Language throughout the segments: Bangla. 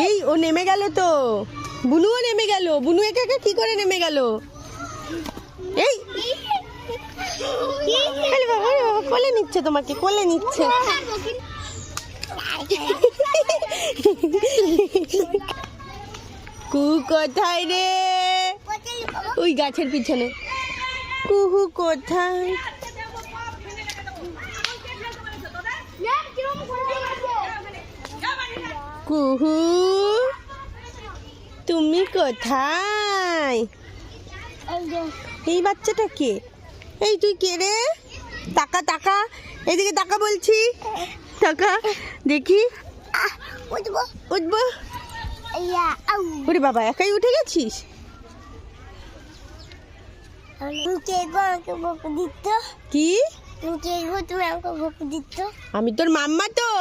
এই ও নেমে গেল তো, বুনুও নেমে গেল। বুনু একা একা কি করে নেমে গেল? এই আরে বাবা, আরে বাবা, কোলে নিচ্ছে তোমাকে, কোলে নিচ্ছে। কুহু কোথায় রে? ওই গাছের পিছনে। কুহু কোথায়? কুহু তুমি কোথায়? এই বাচ্চাটা কে? এই তুই কে রে? টাকা টাকা, এদিকে টাকা বলছি, টাকা দেখি। উঠবো উঠবো। ওরে বাবা, একাই উঠে গেছিস? কি? আমি তোর মাম্মা তো।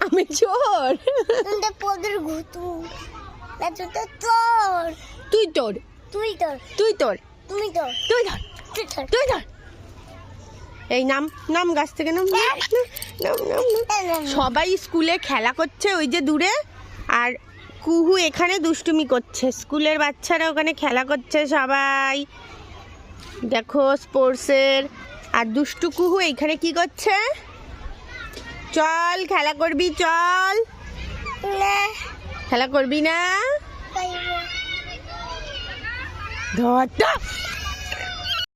আমি চোর? তুই তোর, তুই তোর, তুই তোর, তুই ধর, তুই ধর। এই নাম নাম গাছ থেকে নাম। সবাই স্কুলে খেলা করছে ওই যে দূরে, আর কুহু এখানে দুষ্টুমি করছে। স্কুলের বাচ্চারা ওখানে খেলা করছে সবাই, দেখো স্পোর্টসের। আর দুষ্টু কুহু এইখানে কি করছে? চল খেলা করবি, চল। খেলা করবি না? ধর।